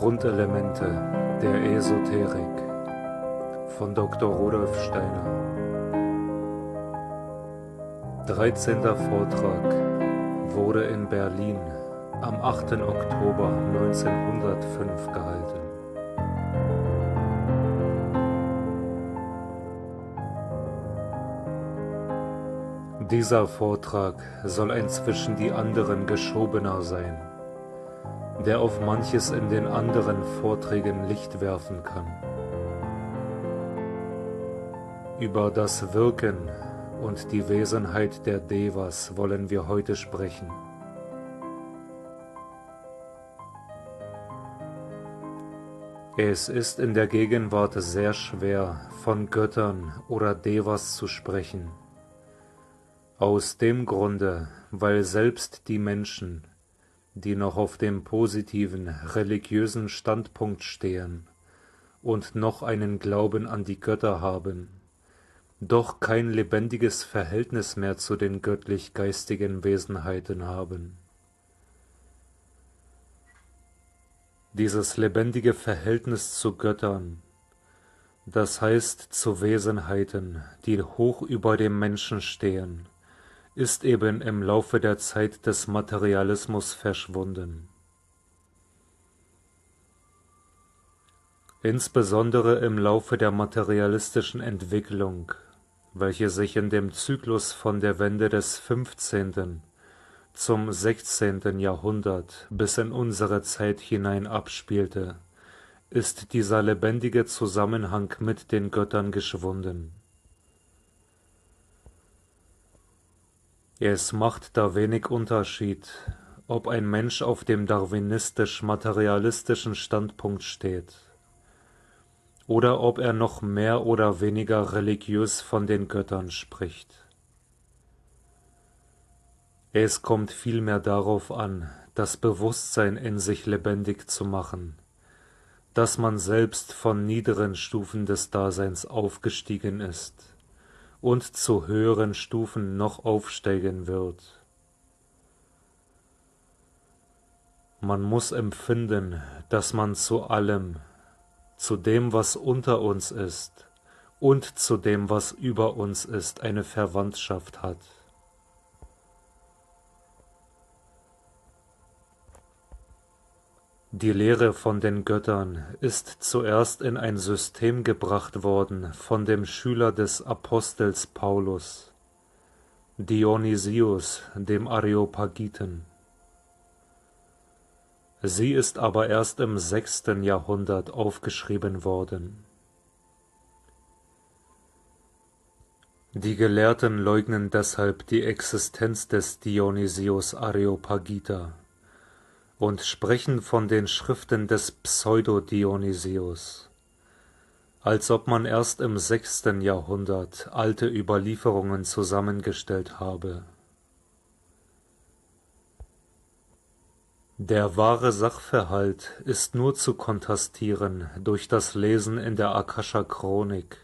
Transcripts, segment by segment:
Grundelemente der Esoterik von Dr. Rudolf Steiner. 13. Vortrag wurde in Berlin am 8. Oktober 1905 gehalten. Dieser Vortrag soll ein zwischen die anderen geschobener sein, der auf manches in den anderen Vorträgen Licht werfen kann. Über das Wirken und die Wesenheit der Devas wollen wir heute sprechen. Es ist in der Gegenwart sehr schwer, von Göttern oder Devas zu sprechen. Aus dem Grunde, weil selbst die Menschen, die noch auf dem positiven, religiösen Standpunkt stehen und noch einen Glauben an die Götter haben, doch kein lebendiges Verhältnis mehr zu den göttlich-geistigen Wesenheiten haben. Dieses lebendige Verhältnis zu Göttern, das heißt zu Wesenheiten, die hoch über dem Menschen stehen, ist eben im Laufe der Zeit des Materialismus verschwunden. Insbesondere im Laufe der materialistischen Entwicklung, welche sich in dem Zyklus von der Wende des 15. zum 16. Jahrhundert bis in unsere Zeit hinein abspielte, ist dieser lebendige Zusammenhang mit den Göttern geschwunden. Es macht da wenig Unterschied, ob ein Mensch auf dem darwinistisch-materialistischen Standpunkt steht oder ob er noch mehr oder weniger religiös von den Göttern spricht. Es kommt vielmehr darauf an, das Bewusstsein in sich lebendig zu machen, dass man selbst von niederen Stufen des Daseins aufgestiegen ist und zu höheren Stufen noch aufsteigen wird. Man muss empfinden, dass man zu allem, zu dem, was unter uns ist und zu dem, was über uns ist, eine Verwandtschaft hat. Die Lehre von den Göttern ist zuerst in ein System gebracht worden von dem Schüler des Apostels Paulus, Dionysius, dem Areopagiten. Sie ist aber erst im 6. Jahrhundert aufgeschrieben worden. Die Gelehrten leugnen deshalb die Existenz des Dionysius Areopagita und sprechen von den Schriften des Pseudo-Dionysius, als ob man erst im 6. Jahrhundert alte Überlieferungen zusammengestellt habe. Der wahre Sachverhalt ist nur zu kontrastieren durch das Lesen in der Akasha-Chronik.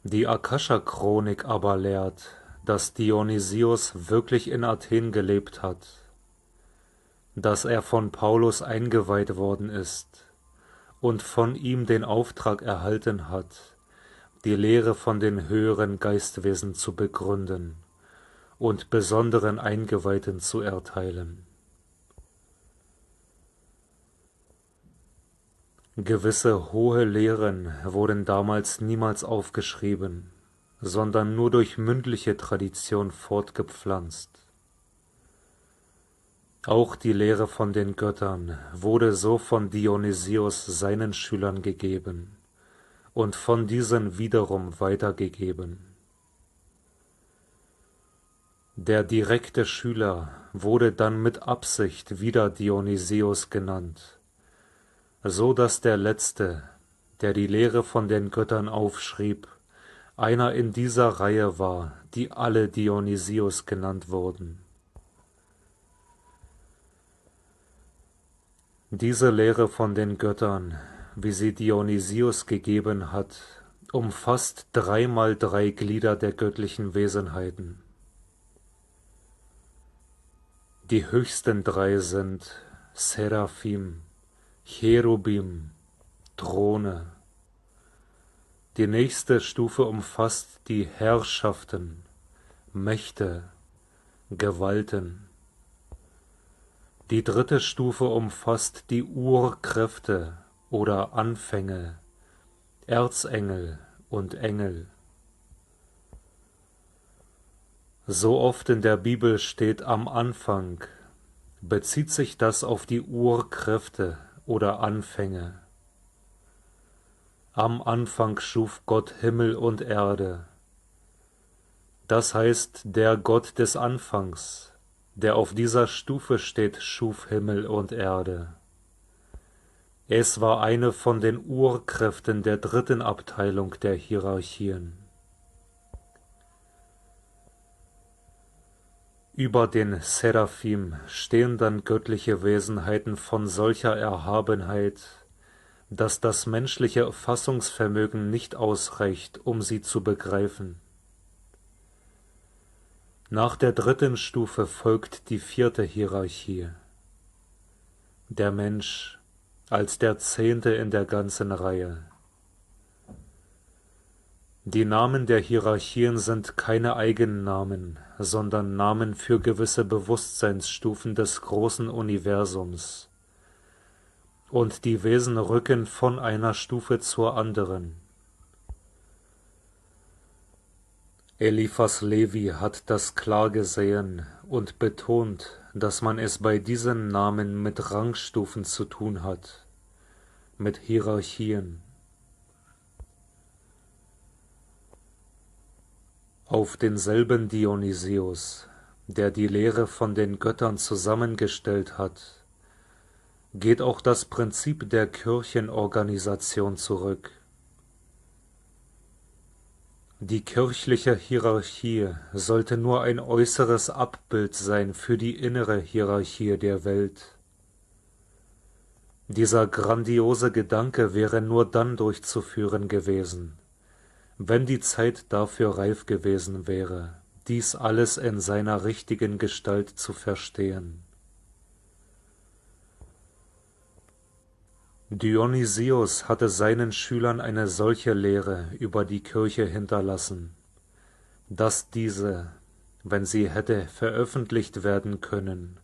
Die Akasha-Chronik aber lehrt, dass Dionysius wirklich in Athen gelebt hat, dass er von Paulus eingeweiht worden ist und von ihm den Auftrag erhalten hat, die Lehre von den höheren Geistwesen zu begründen und besonderen Eingeweihten zu erteilen. Gewisse hohe Lehren wurden damals niemals aufgeschrieben, sondern nur durch mündliche Tradition fortgepflanzt. Auch die Lehre von den Göttern wurde so von Dionysius seinen Schülern gegeben und von diesen wiederum weitergegeben. Der direkte Schüler wurde dann mit Absicht wieder Dionysius genannt, so dass der Letzte, der die Lehre von den Göttern aufschrieb, einer in dieser Reihe war, die alle Dionysius genannt wurden. Diese Lehre von den Göttern, wie sie Dionysius gegeben hat, umfasst 3x3 Glieder der göttlichen Wesenheiten. Die höchsten 3 sind Seraphim, Cherubim, Throne. Die nächste Stufe umfasst die Herrschaften, Mächte, Gewalten. Die dritte Stufe umfasst die Urkräfte oder Anfänge, Erzengel und Engel. So oft in der Bibel steht am Anfang, bezieht sich das auf die Urkräfte oder Anfänge. Am Anfang schuf Gott Himmel und Erde. Das heißt, der Gott des Anfangs, der auf dieser Stufe steht, schuf Himmel und Erde. Es war eine von den Urkräften der dritten Abteilung der Hierarchien. Über den Seraphim stehen dann göttliche Wesenheiten von solcher Erhabenheit, dass das menschliche Fassungsvermögen nicht ausreicht, um sie zu begreifen. Nach der dritten Stufe folgt die vierte Hierarchie. Der Mensch als der 10. in der ganzen Reihe. Die Namen der Hierarchien sind keine Eigennamen, sondern Namen für gewisse Bewusstseinsstufen des großen Universums. Und die Wesen rücken von einer Stufe zur anderen. Eliphas Levi hat das klar gesehen und betont, dass man es bei diesen Namen mit Rangstufen zu tun hat, mit Hierarchien. Auf denselben Dionysius, der die Lehre von den Göttern zusammengestellt hat, geht auch das Prinzip der Kirchenorganisation zurück. Die kirchliche Hierarchie sollte nur ein äußeres Abbild sein für die innere Hierarchie der Welt. Dieser grandiose Gedanke wäre nur dann durchzuführen gewesen, wenn die Zeit dafür reif gewesen wäre, dies alles in seiner richtigen Gestalt zu verstehen. Dionysius hatte seinen Schülern eine solche Lehre über die Kirche hinterlassen, dass diese, wenn sie hätte veröffentlicht werden können,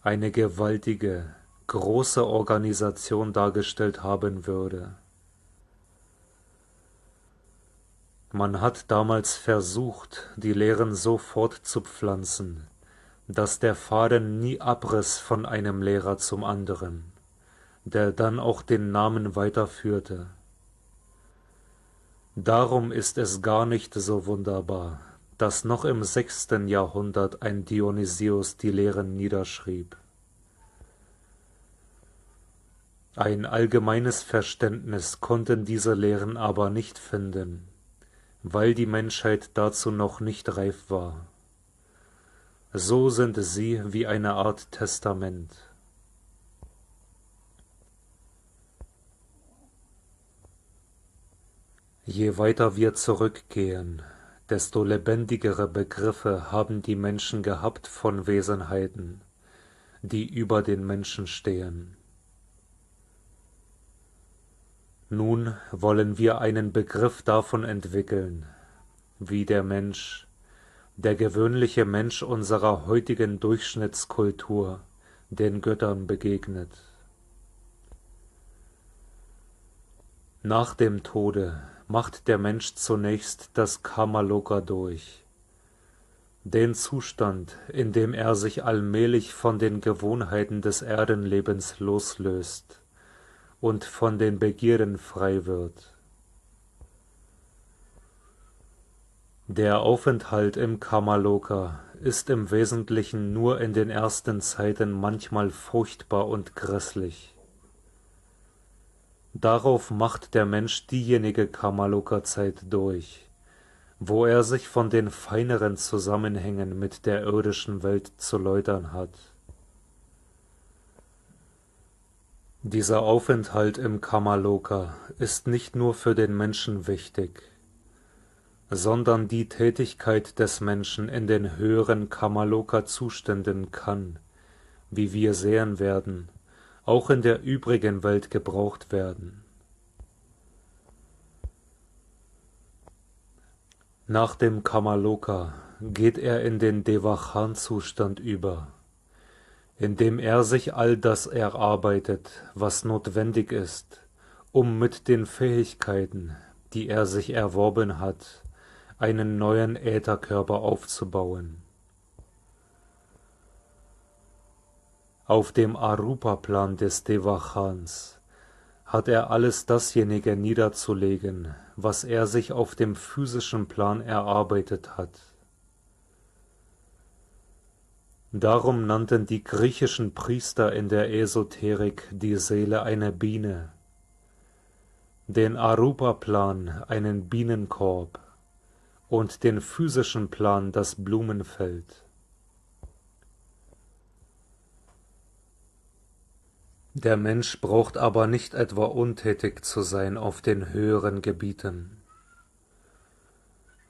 eine gewaltige, große Organisation dargestellt haben würde. Man hat damals versucht, die Lehren so fortzupflanzen, dass der Faden nie abriss von einem Lehrer zum anderen, der dann auch den Namen weiterführte. Darum ist es gar nicht so wunderbar, dass noch im 6. Jahrhundert ein Dionysius die Lehren niederschrieb. Ein allgemeines Verständnis konnten diese Lehren aber nicht finden, weil die Menschheit dazu noch nicht reif war. So sind sie wie eine Art Testament. Je weiter wir zurückgehen, desto lebendigere Begriffe haben die Menschen gehabt von Wesenheiten, die über den Menschen stehen. Nun wollen wir einen Begriff davon entwickeln, wie der Mensch, der gewöhnliche Mensch unserer heutigen Durchschnittskultur, den Göttern begegnet. Nach dem Tode macht der Mensch zunächst das Kamaloka durch, den Zustand, in dem er sich allmählich von den Gewohnheiten des Erdenlebens loslöst und von den Begierden frei wird. Der Aufenthalt im Kamaloka ist im Wesentlichen nur in den ersten Zeiten manchmal furchtbar und grässlich. Darauf macht der Mensch diejenige Kamaloka-Zeit durch, wo er sich von den feineren Zusammenhängen mit der irdischen Welt zu läutern hat. Dieser Aufenthalt im Kamaloka ist nicht nur für den Menschen wichtig, sondern die Tätigkeit des Menschen in den höheren Kamaloka-Zuständen kann, wie wir sehen werden, auch in der übrigen Welt gebraucht werden. Nach dem Kamaloka geht er in den Devachan-Zustand über, indem er sich all das erarbeitet, was notwendig ist, um mit den Fähigkeiten, die er sich erworben hat, einen neuen Ätherkörper aufzubauen. Auf dem Arupa-Plan des Devachans hat er alles dasjenige niederzulegen, was er sich auf dem physischen Plan erarbeitet hat. Darum nannten die griechischen Priester in der Esoterik die Seele eine Biene, den Arupa-Plan einen Bienenkorb und den physischen Plan das Blumenfeld. Der Mensch braucht aber nicht etwa untätig zu sein auf den höheren Gebieten.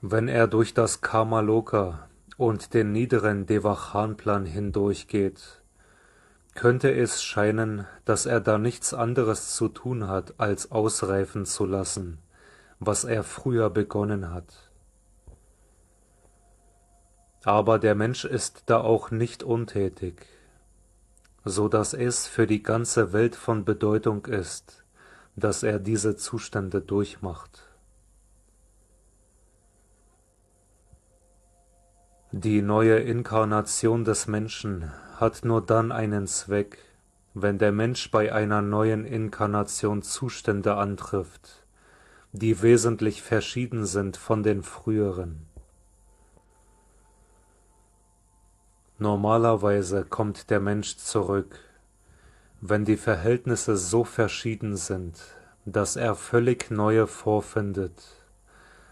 Wenn er durch das Kamaloka und den niederen Devachan-Plan hindurchgeht, könnte es scheinen, dass er da nichts anderes zu tun hat, als ausreifen zu lassen, was er früher begonnen hat. Aber der Mensch ist da auch nicht untätig, so dass es für die ganze Welt von Bedeutung ist, dass er diese Zustände durchmacht. Die neue Inkarnation des Menschen hat nur dann einen Zweck, wenn der Mensch bei einer neuen Inkarnation Zustände antrifft, die wesentlich verschieden sind von den früheren. Normalerweise kommt der Mensch zurück, wenn die Verhältnisse so verschieden sind, dass er völlig neue vorfindet,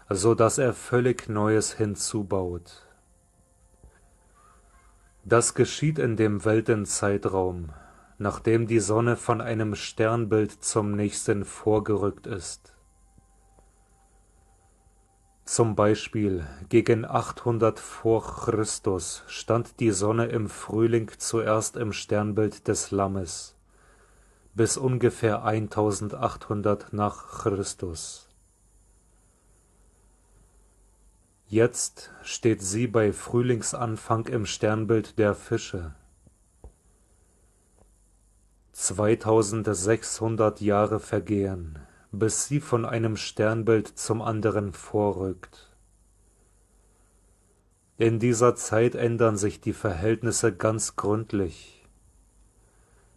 so dass er völlig Neues hinzubaut. Das geschieht in dem Weltenzeitraum, nachdem die Sonne von einem Sternbild zum nächsten vorgerückt ist. Zum Beispiel gegen 800 vor Christus stand die Sonne im Frühling zuerst im Sternbild des Lammes, bis ungefähr 1800 nach Christus. Jetzt steht sie bei Frühlingsanfang im Sternbild der Fische. 2600 Jahre vergehen, bis sie von einem Sternbild zum anderen vorrückt. In dieser Zeit ändern sich die Verhältnisse ganz gründlich.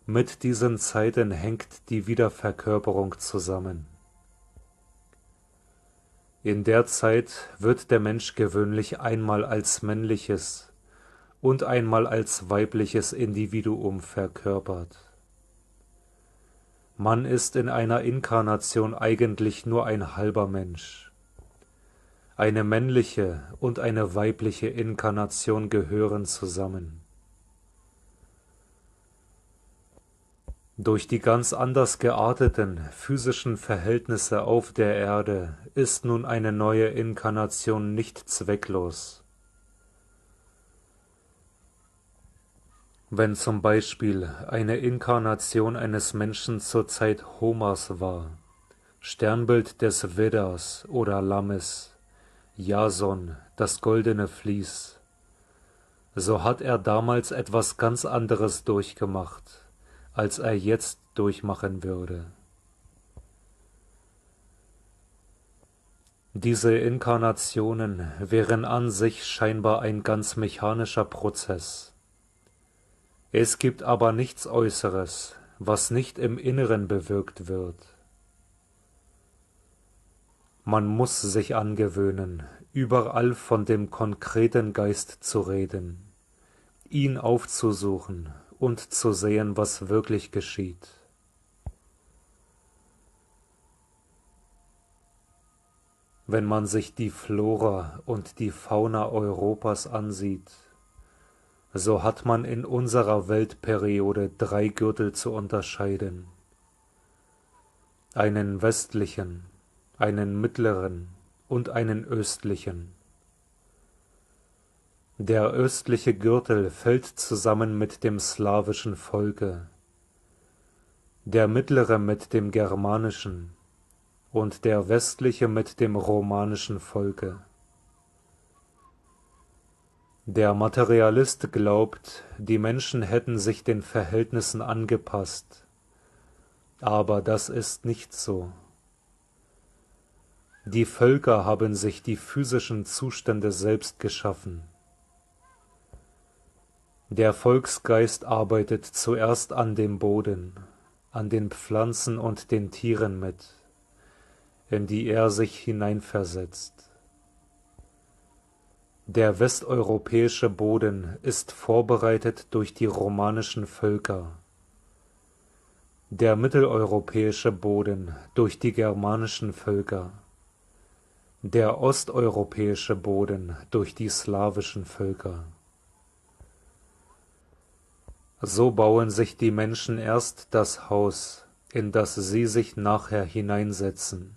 Mit diesen Zeiten hängt die Wiederverkörperung zusammen. In der Zeit wird der Mensch gewöhnlich einmal als männliches und einmal als weibliches Individuum verkörpert. Man ist in einer Inkarnation eigentlich nur ein halber Mensch. Eine männliche und eine weibliche Inkarnation gehören zusammen. Durch die ganz anders gearteten physischen Verhältnisse auf der Erde ist nun eine neue Inkarnation nicht zwecklos. Wenn zum Beispiel eine Inkarnation eines Menschen zur Zeit Homers war, Sternbild des Vedas oder Lammes, Jason, das goldene Vlies, so hat er damals etwas ganz anderes durchgemacht, als er jetzt durchmachen würde. Diese Inkarnationen wären an sich scheinbar ein ganz mechanischer Prozess. Es gibt aber nichts Äußeres, was nicht im Inneren bewirkt wird. Man muss sich angewöhnen, überall von dem konkreten Geist zu reden, ihn aufzusuchen und zu sehen, was wirklich geschieht. Wenn man sich die Flora und die Fauna Europas ansieht, so hat man in unserer Weltperiode 3 Gürtel zu unterscheiden: einen westlichen, einen mittleren und einen östlichen. Der östliche Gürtel fällt zusammen mit dem slawischen Volke, der mittlere mit dem germanischen und der westliche mit dem romanischen Volke. Der Materialist glaubt, die Menschen hätten sich den Verhältnissen angepasst, aber das ist nicht so. Die Völker haben sich die physischen Zustände selbst geschaffen. Der Volksgeist arbeitet zuerst an dem Boden, an den Pflanzen und den Tieren mit, in die er sich hineinversetzt. Der westeuropäische Boden ist vorbereitet durch die romanischen Völker, der mitteleuropäische Boden durch die germanischen Völker, der osteuropäische Boden durch die slawischen Völker. So bauen sich die Menschen erst das Haus, in das sie sich nachher hineinsetzen.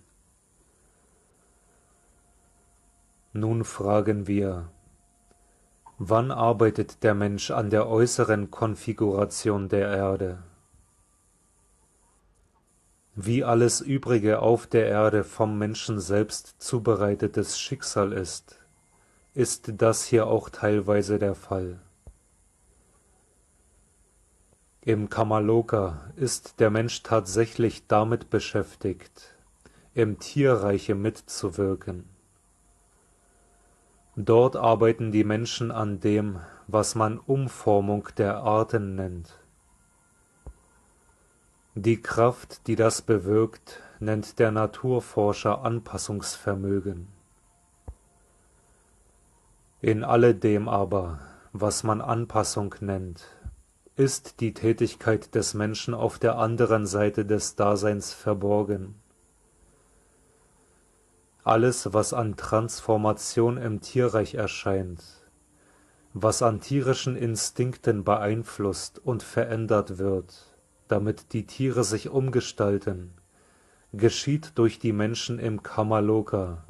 Nun fragen wir, wann arbeitet der Mensch an der äußeren Konfiguration der Erde? Wie alles Übrige auf der Erde vom Menschen selbst zubereitetes Schicksal ist das hier auch teilweise der Fall. Im Kamaloka ist der Mensch tatsächlich damit beschäftigt, im Tierreiche mitzuwirken. Dort arbeiten die Menschen an dem, was man Umformung der Arten nennt. Die Kraft, die das bewirkt, nennt der Naturforscher Anpassungsvermögen. In alledem aber, was man Anpassung nennt, ist die Tätigkeit des Menschen auf der anderen Seite des Daseins verborgen. Alles, was an Transformation im Tierreich erscheint, was an tierischen Instinkten beeinflusst und verändert wird, damit die Tiere sich umgestalten, geschieht durch die Menschen im Kamaloka,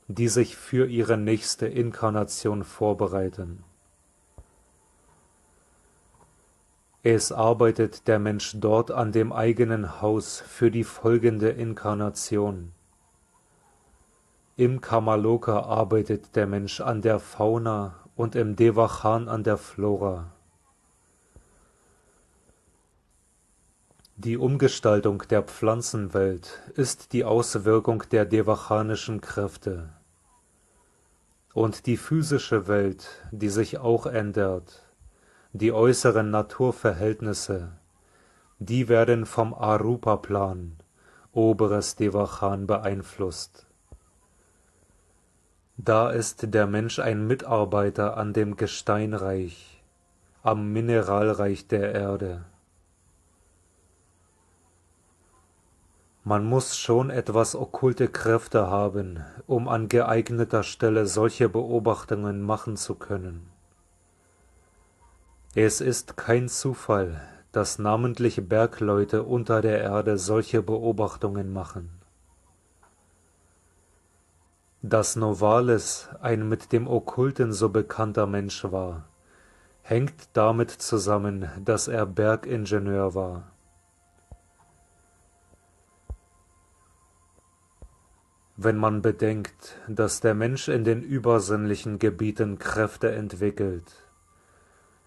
die sich für ihre nächste Inkarnation vorbereiten. Es arbeitet der Mensch dort an dem eigenen Haus für die folgende Inkarnation. Im Kamaloka arbeitet der Mensch an der Fauna und im Devachan an der Flora. Die Umgestaltung der Pflanzenwelt ist die Auswirkung der devachanischen Kräfte. Und die physische Welt, die sich auch ändert, die äußeren Naturverhältnisse, die werden vom Arupa-Plan, oberes Devachan, beeinflusst. Da ist der Mensch ein Mitarbeiter an dem Gesteinreich, am Mineralreich der Erde. Man muss schon etwas okkulte Kräfte haben, um an geeigneter Stelle solche Beobachtungen machen zu können. Es ist kein Zufall, dass namentlich Bergleute unter der Erde solche Beobachtungen machen. Dass Novalis ein mit dem Okkulten so bekannter Mensch war, hängt damit zusammen, dass er Bergingenieur war. Wenn man bedenkt, dass der Mensch in den übersinnlichen Gebieten Kräfte entwickelt,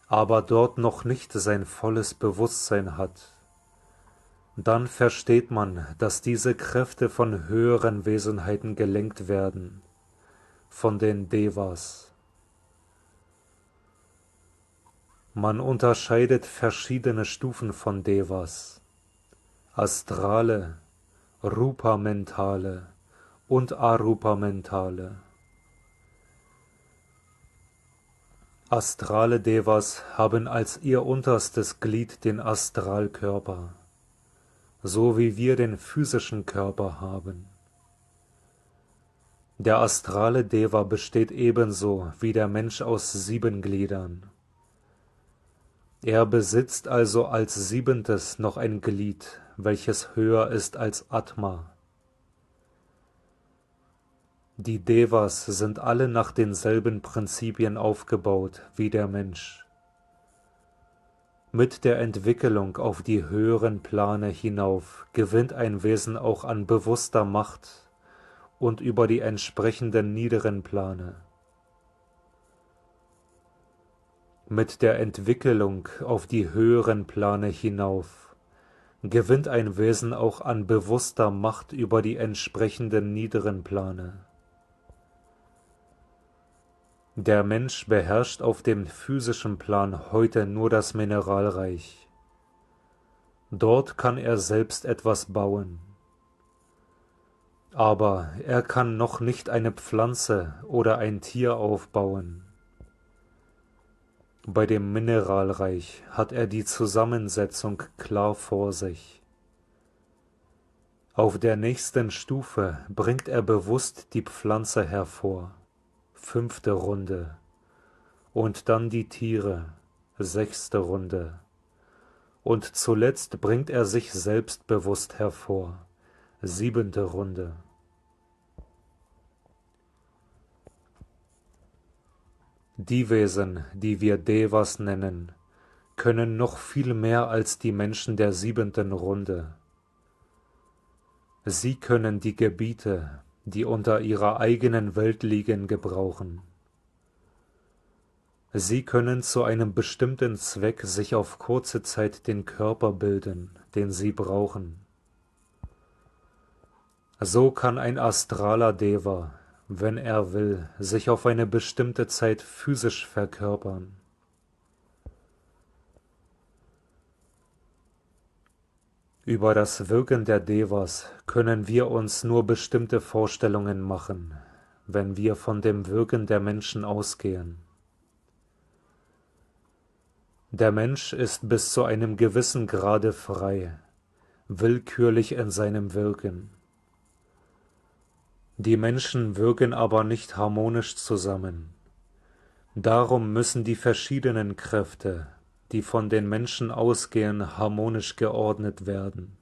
aber dort noch nicht sein volles Bewusstsein hat, dann versteht man, dass diese Kräfte von höheren Wesenheiten gelenkt werden, von den Devas. Man unterscheidet verschiedene Stufen von Devas, astrale, rupamentale und arupamentale. Astrale Devas haben als ihr unterstes Glied den Astralkörper, so wie wir den physischen Körper haben. Der astrale Deva besteht ebenso wie der Mensch aus 7 Gliedern. Er besitzt also als 7. noch ein Glied, welches höher ist als Atma. Die Devas sind alle nach denselben Prinzipien aufgebaut wie der Mensch. Mit der Entwicklung auf die höheren Plane hinauf gewinnt ein Wesen auch an bewusster Macht und über die entsprechenden niederen Plane. Mit der Entwicklung auf die höheren Plane hinauf gewinnt ein Wesen auch an bewusster Macht über die entsprechenden niederen Plane. Der Mensch beherrscht auf dem physischen Plan heute nur das Mineralreich. Dort kann er selbst etwas bauen. Aber er kann noch nicht eine Pflanze oder ein Tier aufbauen. Bei dem Mineralreich hat er die Zusammensetzung klar vor sich. Auf der nächsten Stufe bringt er bewusst die Pflanze hervor, 5. Runde, und dann die Tiere, 6. Runde, und zuletzt bringt er sich selbst bewusst hervor, 7. Runde. Die Wesen, die wir Devas nennen, können noch viel mehr als die Menschen der 7. Runde. Sie können die Gebiete, die unter ihrer eigenen Welt liegen, gebrauchen. Sie können zu einem bestimmten Zweck sich auf kurze Zeit den Körper bilden, den sie brauchen. So kann ein astraler Deva, wenn er will, sich auf eine bestimmte Zeit physisch verkörpern. Über das Wirken der Devas können wir uns nur bestimmte Vorstellungen machen, wenn wir von dem Wirken der Menschen ausgehen. Der Mensch ist bis zu einem gewissen Grade frei, willkürlich in seinem Wirken. Die Menschen wirken aber nicht harmonisch zusammen. Darum müssen die verschiedenen Kräfte, die von den Menschen ausgehen, harmonisch geordnet werden.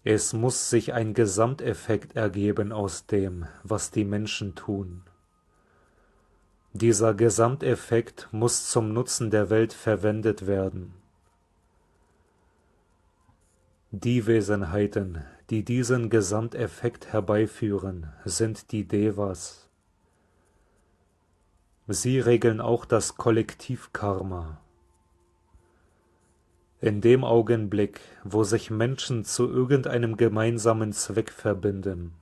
Es muss sich ein Gesamteffekt ergeben aus dem, was die Menschen tun. Dieser Gesamteffekt muss zum Nutzen der Welt verwendet werden. Die Wesenheiten, die diesen Gesamteffekt herbeiführen, sind die Devas. Sie regeln auch das Kollektivkarma. In dem Augenblick, wo sich Menschen zu irgendeinem gemeinsamen Zweck verbinden,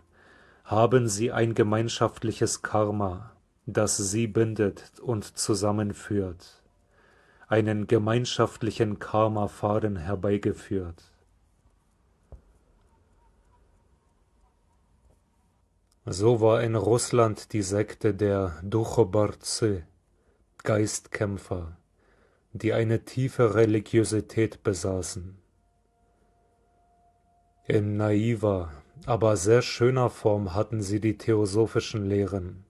haben sie ein gemeinschaftliches Karma, das sie bindet und zusammenführt, einen gemeinschaftlichen Karma-Faden herbeigeführt. So war in Russland die Sekte der Duchoborцы, Geistkämpfer, die eine tiefe Religiosität besaßen. In naiver, aber sehr schöner Form hatten sie die theosophischen Lehren.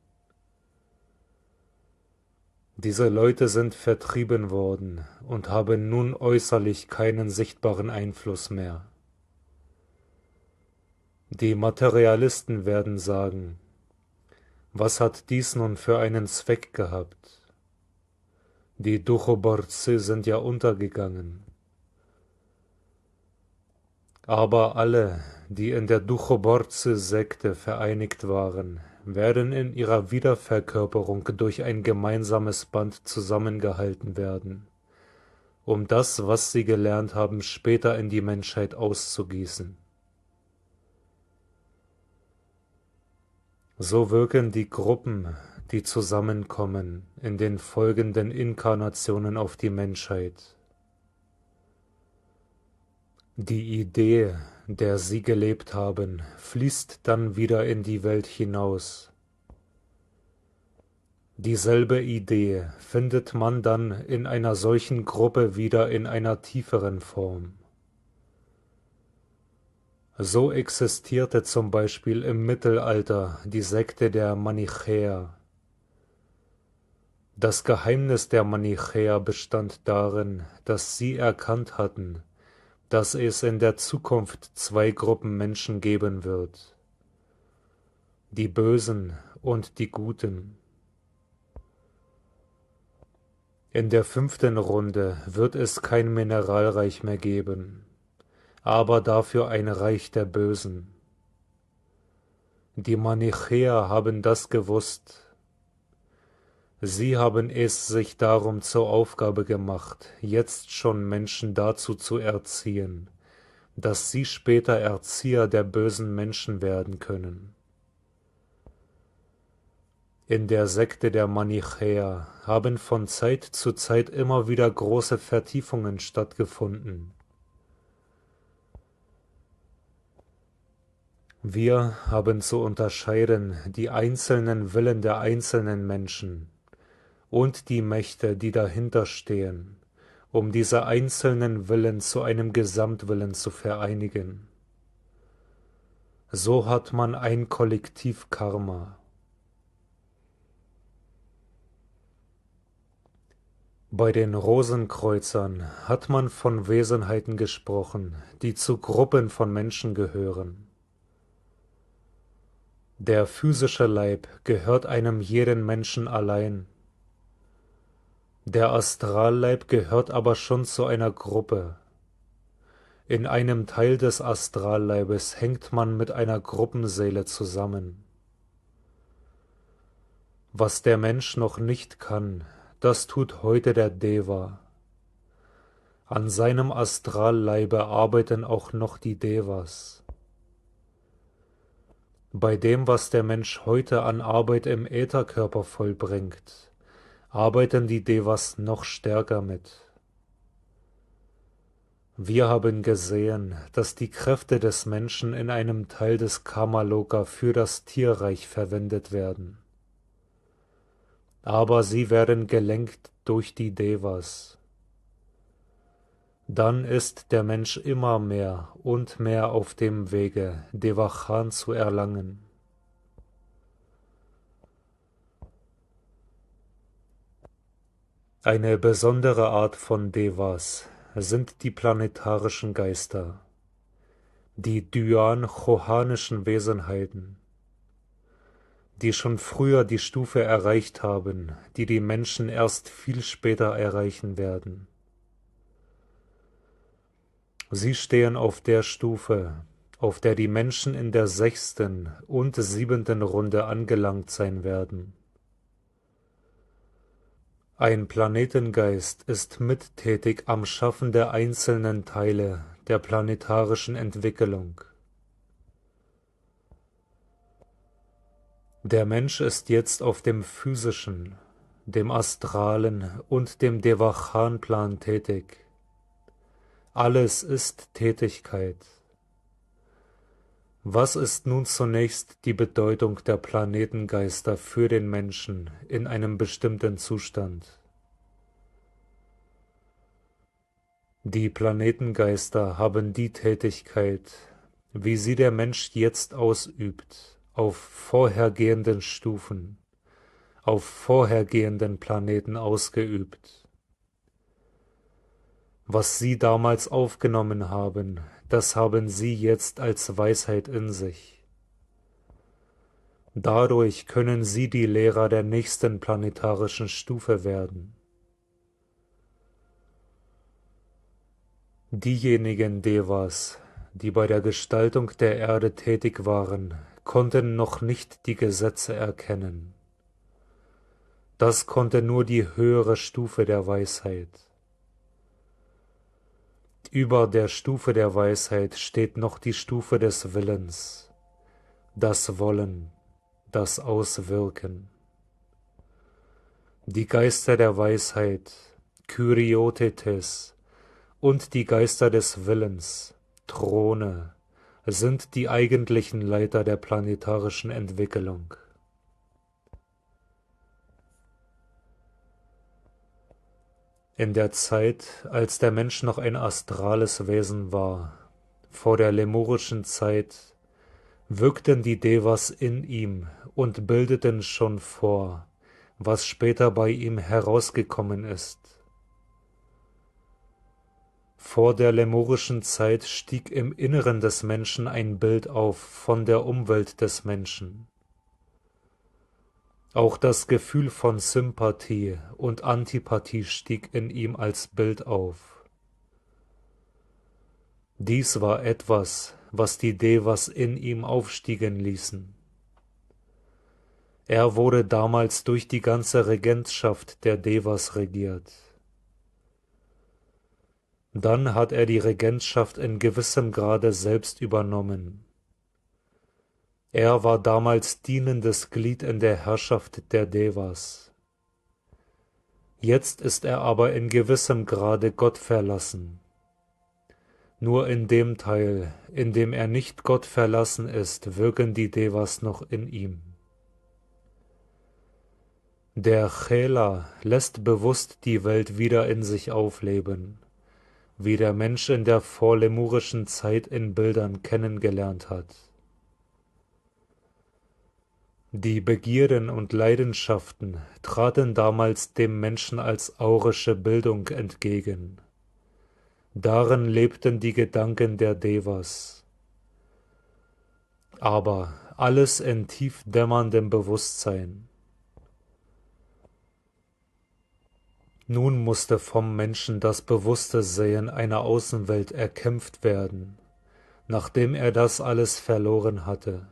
Diese Leute sind vertrieben worden und haben nun äußerlich keinen sichtbaren Einfluss mehr. Die Materialisten werden sagen, was hat dies nun für einen Zweck gehabt? Die Duchoborцы sind ja untergegangen. Aber alle, die in der Duchoborцы-Sekte vereinigt waren, werden in ihrer Wiederverkörperung durch ein gemeinsames Band zusammengehalten werden, um das, was sie gelernt haben, später in die Menschheit auszugießen. So wirken die Gruppen, die zusammenkommen, in den folgenden Inkarnationen auf die Menschheit. Die Idee, der sie gelebt haben, fließt dann wieder in die Welt hinaus. Dieselbe Idee findet man dann in einer solchen Gruppe wieder in einer tieferen Form. So existierte zum Beispiel im Mittelalter die Sekte der Manichäer. Das Geheimnis der Manichäer bestand darin, dass sie erkannt hatten, dass es in der Zukunft zwei Gruppen Menschen geben wird, die Bösen und die Guten. In der 5. Runde wird es kein Mineralreich mehr geben, aber dafür ein Reich der Bösen. Die Manichäer haben das gewusst. Sie haben es sich darum zur Aufgabe gemacht, jetzt schon Menschen dazu zu erziehen, dass sie später Erzieher der bösen Menschen werden können. In der Sekte der Manichäer haben von Zeit zu Zeit immer wieder große Vertiefungen stattgefunden. Wir haben zu unterscheiden die einzelnen Willen der einzelnen Menschen und die Mächte, die dahinter stehen, um diese einzelnen Willen zu einem Gesamtwillen zu vereinigen. So hat man ein Kollektiv-Karma. Bei den Rosenkreuzern hat man von Wesenheiten gesprochen, die zu Gruppen von Menschen gehören. Der physische Leib gehört einem jeden Menschen allein. Der Astralleib gehört aber schon zu einer Gruppe. In einem Teil des Astralleibes hängt man mit einer Gruppenseele zusammen. Was der Mensch noch nicht kann, das tut heute der Deva. An seinem Astralleibe arbeiten auch noch die Devas. Bei dem, was der Mensch heute an Arbeit im Ätherkörper vollbringt, arbeiten die Devas noch stärker mit. Wir haben gesehen, dass die Kräfte des Menschen in einem Teil des Kamaloka für das Tierreich verwendet werden. Aber sie werden gelenkt durch die Devas. Dann ist der Mensch immer mehr und mehr auf dem Wege, Devachan zu erlangen. Eine besondere Art von Devas sind die planetarischen Geister, die Dyan-chohanischen Wesenheiten, die schon früher die Stufe erreicht haben, die die Menschen erst viel später erreichen werden. Sie stehen auf der Stufe, auf der die Menschen in der 6. und 7. Runde angelangt sein werden. Ein Planetengeist ist mittätig am Schaffen der einzelnen Teile der planetarischen Entwicklung. Der Mensch ist jetzt auf dem physischen, dem astralen und dem Devachan-Plan tätig. Alles ist Tätigkeit. Was ist nun zunächst die Bedeutung der Planetengeister für den Menschen in einem bestimmten Zustand? Die Planetengeister haben die Tätigkeit, wie sie der Mensch jetzt ausübt, auf vorhergehenden Stufen, auf vorhergehenden Planeten ausgeübt. Was sie damals aufgenommen haben, das haben sie jetzt als Weisheit in sich. Dadurch können sie die Lehrer der nächsten planetarischen Stufe werden. Diejenigen Devas, die bei der Gestaltung der Erde tätig waren, konnten noch nicht die Gesetze erkennen. Das konnte nur die höhere Stufe der Weisheit. Über der Stufe der Weisheit steht noch die Stufe des Willens, das Wollen, das Auswirken. Die Geister der Weisheit, Kyriotetes, und die Geister des Willens, Throne, sind die eigentlichen Leiter der planetarischen Entwicklung. In der Zeit, als der Mensch noch ein astrales Wesen war, vor der lemurischen Zeit, wirkten die Devas in ihm und bildeten schon vor, was später bei ihm herausgekommen ist. Vor der lemurischen Zeit stieg im Inneren des Menschen ein Bild auf von der Umwelt des Menschen. Auch das Gefühl von Sympathie und Antipathie stieg in ihm als Bild auf. Dies war etwas, was die Devas in ihm aufstiegen ließen. Er wurde damals durch die ganze Regentschaft der Devas regiert. Dann hat er die Regentschaft in gewissem Grade selbst übernommen. Er war damals dienendes Glied in der Herrschaft der Devas. Jetzt ist er aber in gewissem Grade Gott verlassen. Nur in dem Teil, in dem er nicht Gott verlassen ist, wirken die Devas noch in ihm. Der Chela lässt bewusst die Welt wieder in sich aufleben, wie der Mensch in der vorlemurischen Zeit in Bildern kennengelernt hat. Die Begierden und Leidenschaften traten damals dem Menschen als aurische Bildung entgegen. Darin lebten die Gedanken der Devas. Aber alles in tief dämmerndem Bewusstsein. Nun musste vom Menschen das bewusste Sehen einer Außenwelt erkämpft werden, nachdem er das alles verloren hatte.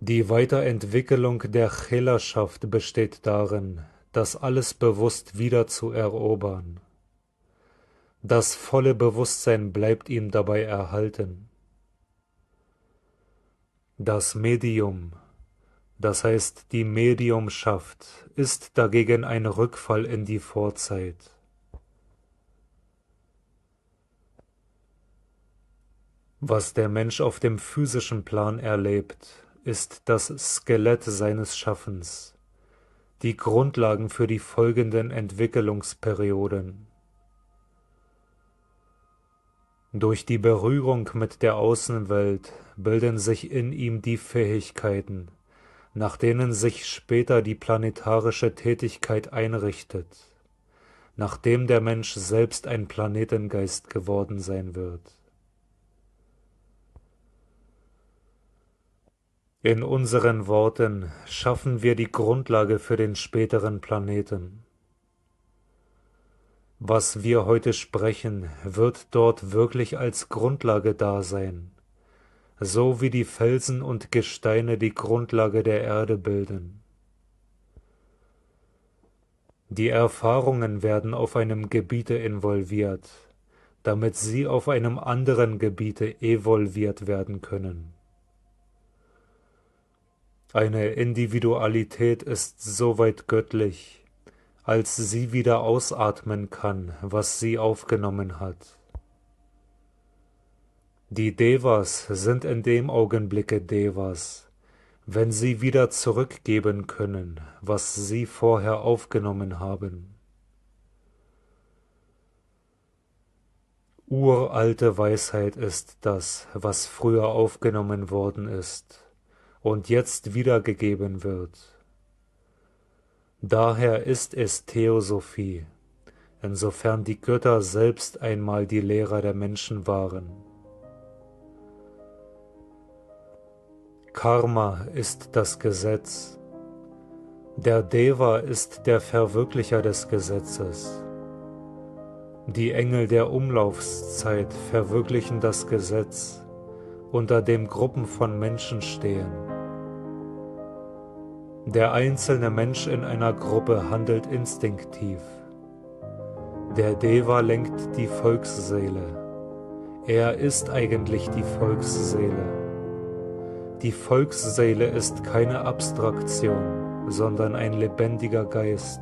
Die Weiterentwicklung der Chelerschaft besteht darin, das alles bewusst wieder zu erobern. Das volle Bewusstsein bleibt ihm dabei erhalten. Das Medium, das heißt die Mediumschaft, ist dagegen ein Rückfall in die Vorzeit. Was der Mensch auf dem physischen Plan erlebt, ist das Skelett seines Schaffens, die Grundlagen für die folgenden Entwicklungsperioden. Durch die Berührung mit der Außenwelt bilden sich in ihm die Fähigkeiten, nach denen sich später die planetarische Tätigkeit einrichtet, nachdem der Mensch selbst ein Planetengeist geworden sein wird. In unseren Worten schaffen wir die Grundlage für den späteren Planeten. Was wir heute sprechen, wird dort wirklich als Grundlage da sein, so wie die Felsen und Gesteine die Grundlage der Erde bilden. Die Erfahrungen werden auf einem Gebiete involviert, damit sie auf einem anderen Gebiete evolviert werden können. Eine Individualität ist soweit göttlich, als sie wieder ausatmen kann, was sie aufgenommen hat. Die Devas sind in dem Augenblicke Devas, wenn sie wieder zurückgeben können, was sie vorher aufgenommen haben. Uralte Weisheit ist das, was früher aufgenommen worden ist und jetzt wiedergegeben wird. Daher ist es Theosophie, insofern die Götter selbst einmal die Lehrer der Menschen waren. Karma ist das Gesetz. Der Deva ist der Verwirklicher des Gesetzes. Die Engel der Umlaufszeit verwirklichen das Gesetz, unter dem Gruppen von Menschen stehen. Der einzelne Mensch in einer Gruppe handelt instinktiv. Der Deva lenkt die Volksseele. Er ist eigentlich die Volksseele. Die Volksseele ist keine Abstraktion, sondern ein lebendiger Geist.